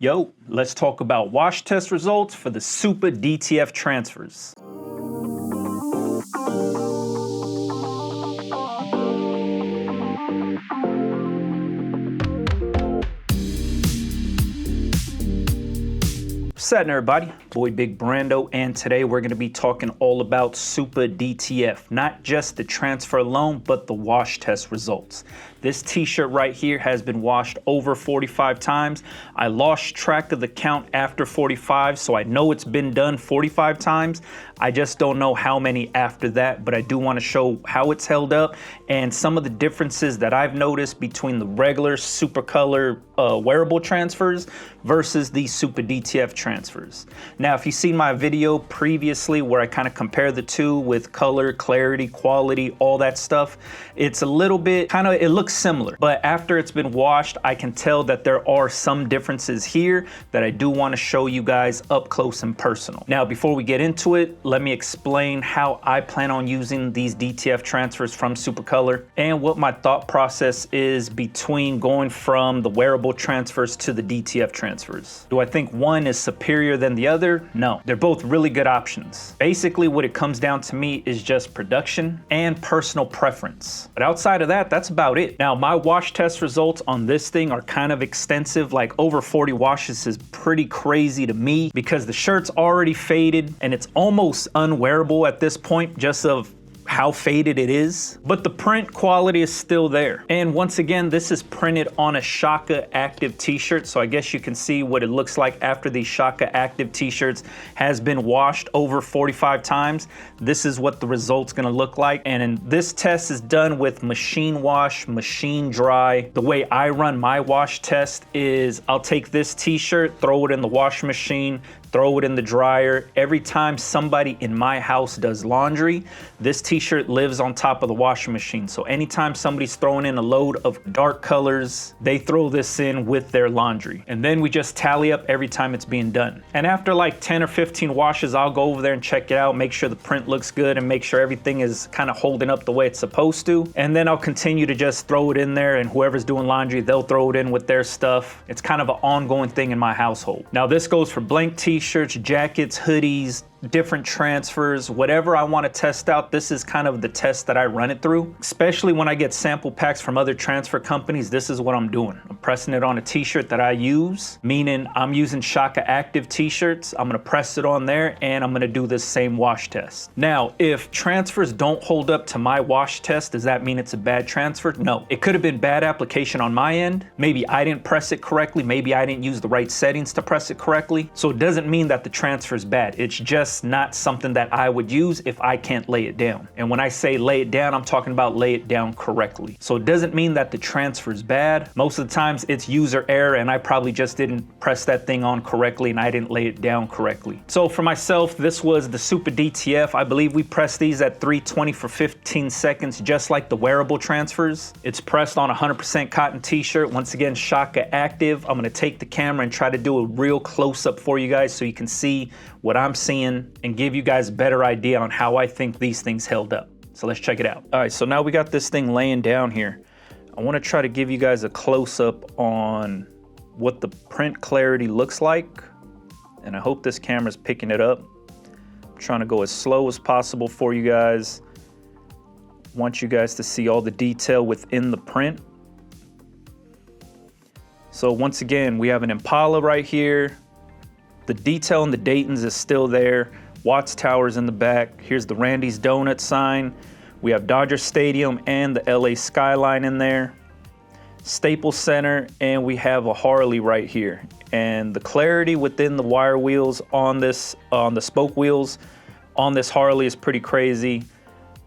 Yo, let's talk about wash test results for the Supa Dtf transfers. What's happening, everybody? Boy Big Brando, and today we're going to be talking all about Supa Dtf, not just the transfer alone, but the wash test results. This t-shirt right here has been washed over 45 times. I lost track of the count after 45, so I know it's been done 45 times. I just don't know how many after that, but I do want to show how it's held up and some of the differences that I've noticed between the regular Supacolor wearable transfers versus the Supa Dtf transfers. Now, if you've seen my video previously where I kind of compare the two with color, clarity, quality, all that stuff, it's a little bit it looks similar, but after it's been washed, I can tell that there are some differences here that I do want to show you guys up close and personal. Now, before we get into it, let me explain how I plan on using these DTF transfers from Supacolor and what my thought process is between going from the wearable transfers to the DTF transfers. Do I think one is superior than the other? No, they're both really good options. Basically, what it comes down to me is just production and personal preference. But outside of that, that's about it. Now, my wash test results on this thing are kind of extensive, like over 40 washes is pretty crazy to me because the shirt's already faded and it's almost unwearable at this point just of how faded it is, but the print quality is still there. And once again, this is printed on a Shaka Active t-shirt, so I guess you can see what it looks like after these Shaka Active t-shirts has been washed over 45 times. This is what the result's gonna look like. And this test is done with machine wash, machine dry. The way I run my wash test is I'll take this t-shirt, throw it in the washing machine, throw it in the dryer. Every time somebody in my house does laundry, this t-shirt lives on top of the washing machine. So anytime somebody's throwing in a load of dark colors, they throw this in with their laundry. And then we just tally up every time it's being done. And after like 10 or 15 washes, I'll go over there and check it out, make sure the print looks good and make sure everything is kind of holding up the way it's supposed to. And then I'll continue to just throw it in there, and whoever's doing laundry, they'll throw it in with their stuff. It's kind of an ongoing thing in my household. Now, this goes for blank t-shirts, jackets, hoodies, different transfers, whatever I want to test out. This is kind of the test that I run it through, especially when I get sample packs from other transfer companies. This is what I'm doing. I'm pressing it on a t-shirt that I use, meaning I'm using Shaka Active t-shirts. I'm going to press it on there and I'm going to do this same wash test. Now, if transfers don't hold up to my wash test, does that mean it's a bad transfer? No, it could have been bad application on my end. Maybe I didn't press it correctly. Maybe I didn't use the right settings to press it correctly. So it doesn't mean that the transfer is bad. It's just not something that I would use if I can't lay it down. And when I say lay it down, I'm talking about lay it down correctly. So it doesn't mean that the transfer is bad. Most of the times it's user error and I probably just didn't press that thing on correctly and I didn't lay it down correctly. So for myself, this was the Supa Dtf. I believe we pressed these at 320 for 15 seconds, just like the wearable transfers. It's pressed on a 100% cotton t-shirt. Once again, Shaka Active. I'm gonna take the camera and try to do a real close up for you guys so you can see what I'm seeing and give you guys a better idea on how I think these things held up. So let's check it out. All right, so now we got this thing laying down here. I want to try to give you guys a close-up on what the print clarity looks like, and I hope this camera's picking it up. I'm trying to go as slow as possible for you guys. I want you guys to see all the detail within the print. So once again, we have an Impala right here. The detail in the Dayton's is still there. Watts Tower's in the back. Here's the Randy's Donut sign. We have Dodger Stadium and the LA skyline in there. Staples Center, and we have a Harley right here. And the clarity within the wire wheels on this, on the spoke wheels on this Harley is pretty crazy.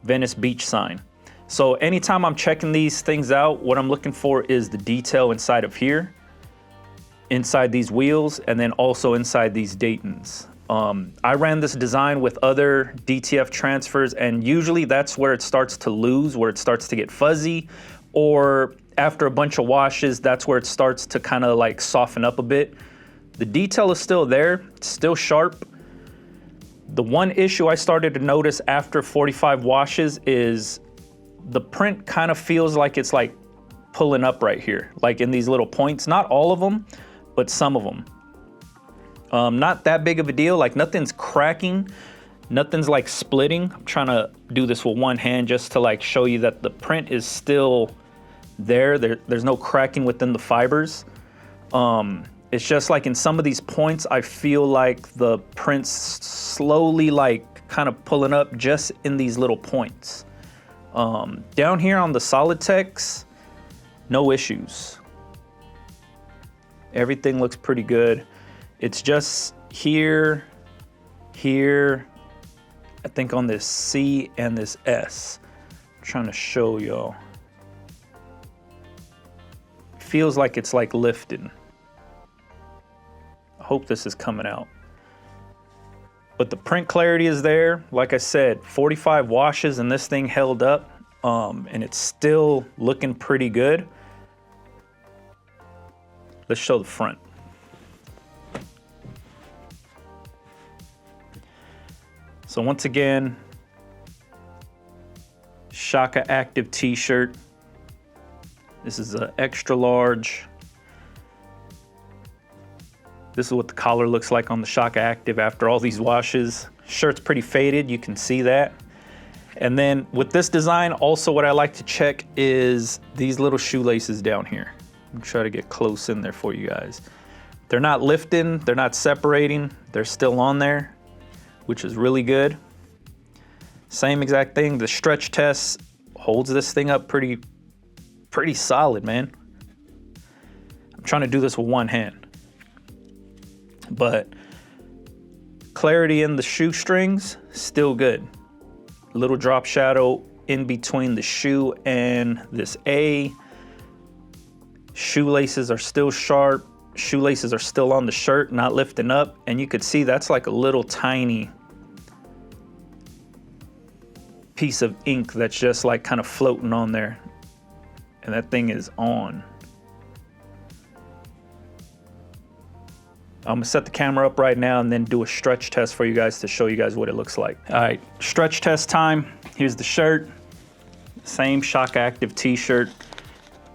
Venice Beach sign. So anytime I'm checking these things out, what I'm looking for is the detail inside of here, inside these wheels, and then also inside these Daytons. I ran this design with other DTF transfers, and usually that's where it starts to lose, where it starts to get fuzzy, or after a bunch of washes, that's where it starts to kind of like soften up a bit. The detail is still there, it's still sharp. The one issue I started to notice after 45 washes is the print kind of feels like it's like pulling up right here, like in these little points, not all of them, but some of them. Not that big of a deal, like nothing's cracking, nothing's like splitting. I'm trying to do this with one hand just to like show you that the print is still there. There's no cracking within the fibers. It's just like in some of these points, I feel like the print's slowly like kind of pulling up just in these little points. Down here on the solid text, no issues. Everything looks pretty good. It's just here, I think on this C and this S. I'm trying to show y'all. Feels like it's like lifted. I hope this is coming out. But the print clarity is there. Like I said, 45 washes and this thing held up, and it's still looking pretty good. Let's show the front. So once again, Shaka Active t-shirt. This is an extra large. This is what the collar looks like on the Shaka Active after all these washes. Shirt's pretty faded, you can see that. And then with this design, also what I like to check is these little shoelaces down here. I'm trying to get close in there for you guys. They're not lifting, they're not separating, they're still on there, which is really good. Same exact thing, the stretch test holds this thing up pretty solid, man. I'm trying to do this with one hand. But clarity in the shoestrings, still good. Little drop shadow in between the shoe and this A. Shoelaces are still sharp. Shoelaces are still on the shirt, not lifting up. And you could see that's like a little tiny piece of ink that's just like kind of floating on there. And that thing is on. I'm gonna set the camera up right now and then do a stretch test for you guys to show you guys what it looks like. All right, stretch test time. Here's the shirt. Same Shaka Active t-shirt,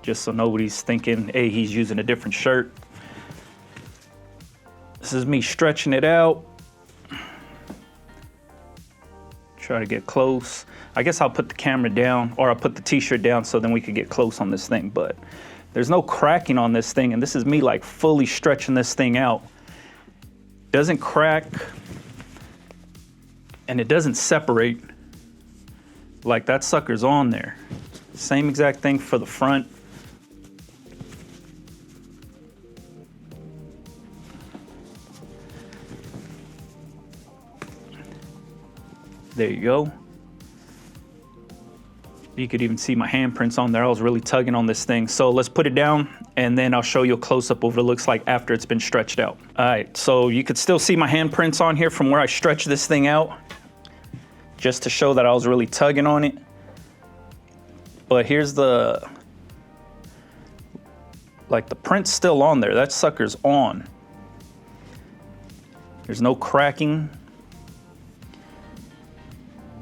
just so nobody's thinking, hey, he's using a different shirt. This is me stretching it out. Try to get close. I guess I'll put the camera down, or I'll put the t-shirt down so then we could get close on this thing, but there's no cracking on this thing, and this is me like fully stretching this thing out. Doesn't crack, and it doesn't separate. Like that sucker's on there. Same exact thing for the front. There you go. You could even see my handprints on there. I was really tugging on this thing. So let's put it down and then I'll show you a close-up of what it looks like after it's been stretched out. All right, so you could still see my handprints on here from where I stretched this thing out, just to show that I was really tugging on it. But here's the, like the print's still on there. That sucker's on. There's no cracking.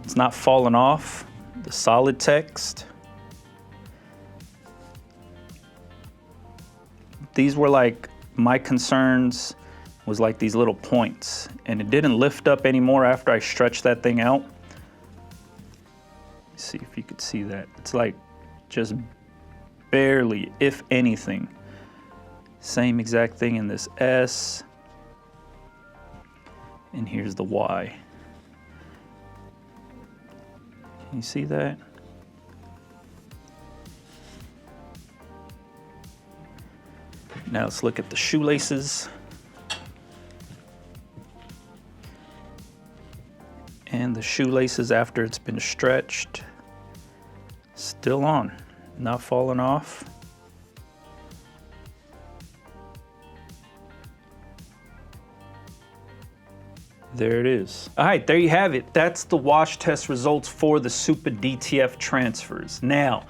It's not falling off. The solid text. These were like, my concerns was like these little points, and it didn't lift up anymore after I stretched that thing out. Let's see if you could see that. It's like just barely, if anything. Same exact thing in this S. And here's the Y. Can you see that? Now let's look at the shoelaces. And the shoelaces after it's been stretched, still on, not falling off. There it is. All right, there you have it. That's the wash test results for the SupaDTF transfers. Now,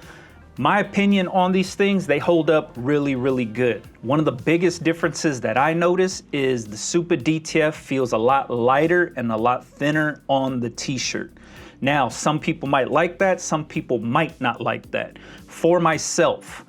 my opinion on these things, they hold up really, really good. One of the biggest differences that I notice is the SupaDTF feels a lot lighter and a lot thinner on the t-shirt. Now, some people might like that, some people might not like that. For myself,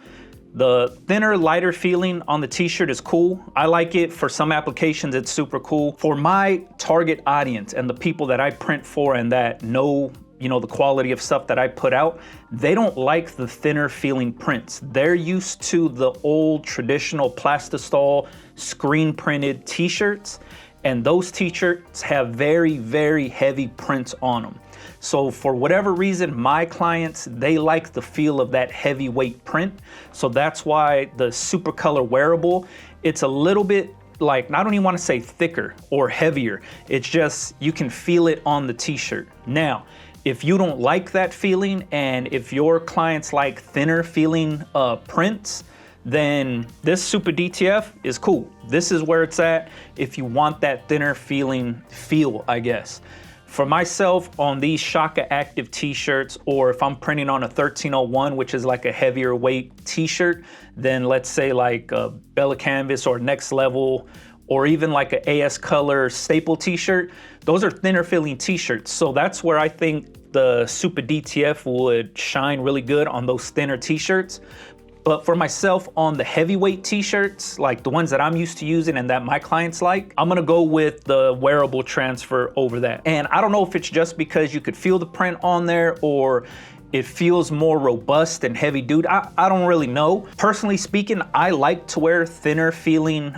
The thinner, lighter feeling on the t-shirt is cool. I like it. For some applications, it's super cool. For my target audience and the people that I print for and that know, you know, the quality of stuff that I put out, they don't like the thinner feeling prints. They're used to the old traditional Plastisol screen printed t-shirts, and those t-shirts have very, very heavy prints on them. So for whatever reason, my clients, they like the feel of that heavyweight print. So that's why the Supacolor Wearable, it's a little bit like, I don't even want to say thicker or heavier. It's just, you can feel it on the t-shirt. Now, if you don't like that feeling, and if your clients like thinner feeling prints, then this Supa Dtf is cool. This is where it's at if you want that thinner feeling feel, I guess. For myself, on these Shaka Active t-shirts, or if I'm printing on a 1301, which is like a heavier weight t-shirt than, let's say, like a Bella Canvas or Next Level, or even like a AS Color staple t-shirt, those are thinner feeling t-shirts. So that's where I think the Supa Dtf would shine really good, on those thinner t-shirts. But for myself, on the heavyweight t-shirts, like the ones that I'm used to using and that my clients like, I'm gonna go with the wearable transfer over that. And I don't know if it's just because you could feel the print on there, or it feels more robust and heavy dude. I don't really know. Personally speaking, I like to wear thinner feeling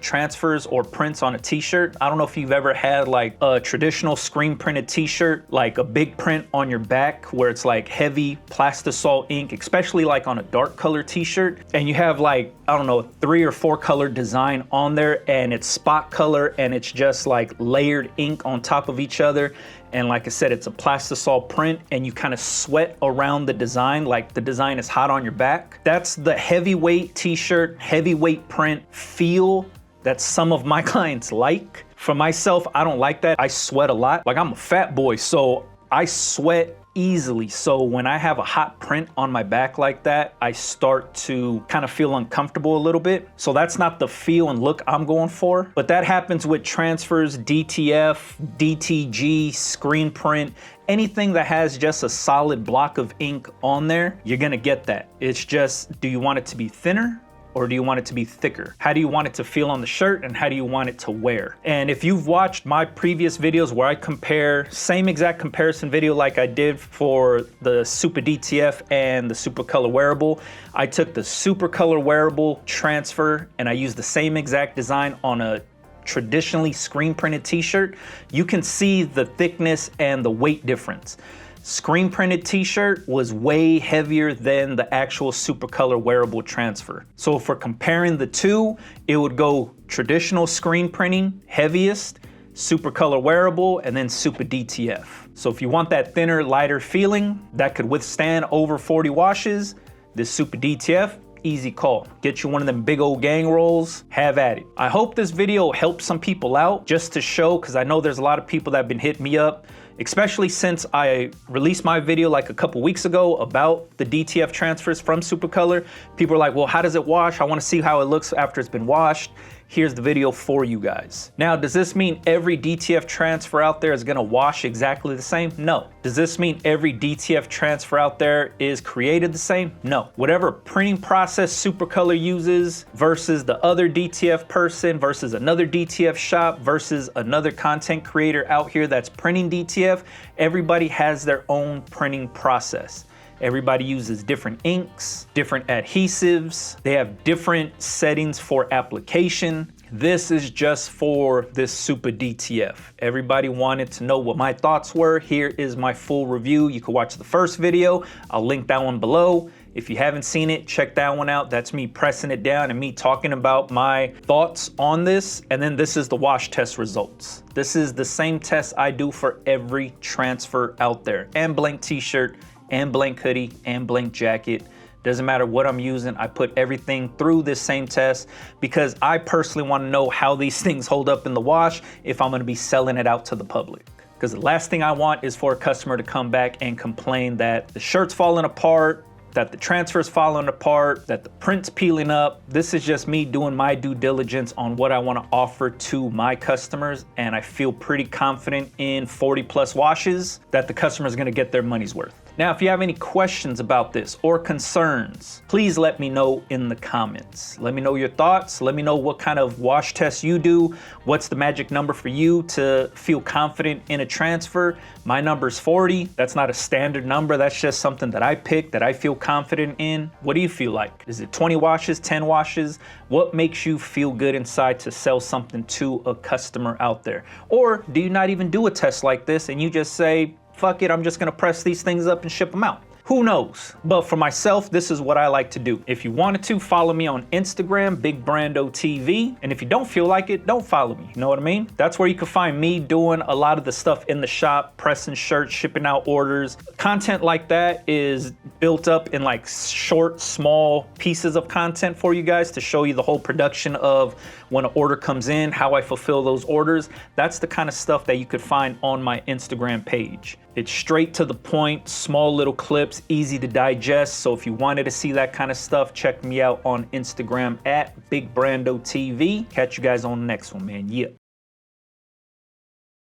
transfers or prints on a t-shirt. I don't know if you've ever had like a traditional screen printed t-shirt, like a big print on your back where it's like heavy Plastisol ink, especially like on a dark color t-shirt, and you have like, I don't know, 3 or 4 color design on there, and it's spot color, and it's just like layered ink on top of each other. And like I said, it's a Plastisol print, and you kind of sweat around the design, like the design is hot on your back. That's the heavyweight t-shirt, heavyweight print feel that some of my clients like. For myself, I don't like that. I sweat a lot. Like, I'm a fat boy, so I sweat easily. So when I have a hot print on my back like that, I start to kind of feel uncomfortable a little bit. So that's not the feel and look I'm going for. But that happens with transfers, DTF, DTG, screen print, anything that has just a solid block of ink on there, you're gonna get that. It's just, do you want it to be thinner, or do you want it to be thicker? How do you want it to feel on the shirt, and how do you want it to wear? And if you've watched my previous videos where I compare, same exact comparison video like I did for the Supa Dtf and the Supacolor Wearable, I took the Supacolor Wearable transfer and I used the same exact design on a traditionally screen printed t-shirt. You can see the thickness and the weight difference. Screen printed t-shirt was way heavier than the actual Supacolor Wearable transfer. So if we're comparing the two, it would go traditional screen printing, heaviest, Supacolor Wearable, and then Supa Dtf. So if you want that thinner, lighter feeling that could withstand over 40 washes, this Supa Dtf, easy call. Get you one of them big old gang rolls, have at it. I hope this video helps some people out, just to show, because I know there's a lot of people that have been hitting me up, especially since I released my video like a couple weeks ago about the DTF transfers from Supacolor. People are like, well, how does it wash? I want to see how it looks after it's been washed. Here's the video for you guys. Now, does this mean every DTF transfer out there is gonna wash exactly the same? No. Does this mean every DTF transfer out there is created the same? No. Whatever printing process Supacolor uses versus the other DTF person versus another DTF shop versus another content creator out here that's printing DTF, everybody has their own printing process. Everybody uses different inks, different adhesives. They have different settings for application. This is just for this Supa Dtf. Everybody wanted to know what my thoughts were. Here is my full review. You can watch the first video. I'll link that one below. If you haven't seen it, check that one out. That's me pressing it down and me talking about my thoughts on this. And then this is the wash test results. This is the same test I do for every transfer out there, and blank t-shirt, and blank hoodie, and blank jacket. Doesn't matter what I'm using, I put everything through this same test because I personally want to know how these things hold up in the wash if I'm going to be selling it out to the public. Because the last thing I want is for a customer to come back and complain that the shirt's falling apart, that the transfer's falling apart, that the print's peeling up. This is just me doing my due diligence on what I want to offer to my customers, and I feel pretty confident in 40+ washes that the customer's going to get their money's worth. Now, if you have any questions about this or concerns, please let me know in the comments. Let me know your thoughts. Let me know what kind of wash tests you do. What's the magic number for you to feel confident in a transfer? My number is 40. That's not a standard number. That's just something that I pick, that I feel confident in. What do you feel like? Is it 20 washes, 10 washes? What makes you feel good inside to sell something to a customer out there? Or do you not even do a test like this and you just say, fuck it, I'm just gonna press these things up and ship them out? Who knows? But for myself, this is what I like to do. If you wanted to, follow me on Instagram, BigBrandoTV. And if you don't feel like it, don't follow me. You know what I mean? That's where you can find me doing a lot of the stuff in the shop, pressing shirts, shipping out orders. Content like that is built up in like short, small pieces of content for you guys to show you the whole production of when an order comes in, how I fulfill those orders. That's the kind of stuff that you could find on my Instagram page. It's straight to the point, small little clips, easy to digest. So if you wanted to see that kind of stuff, check me out on Instagram at BigBrandoTV. Catch you guys on the next one, man. Yeah.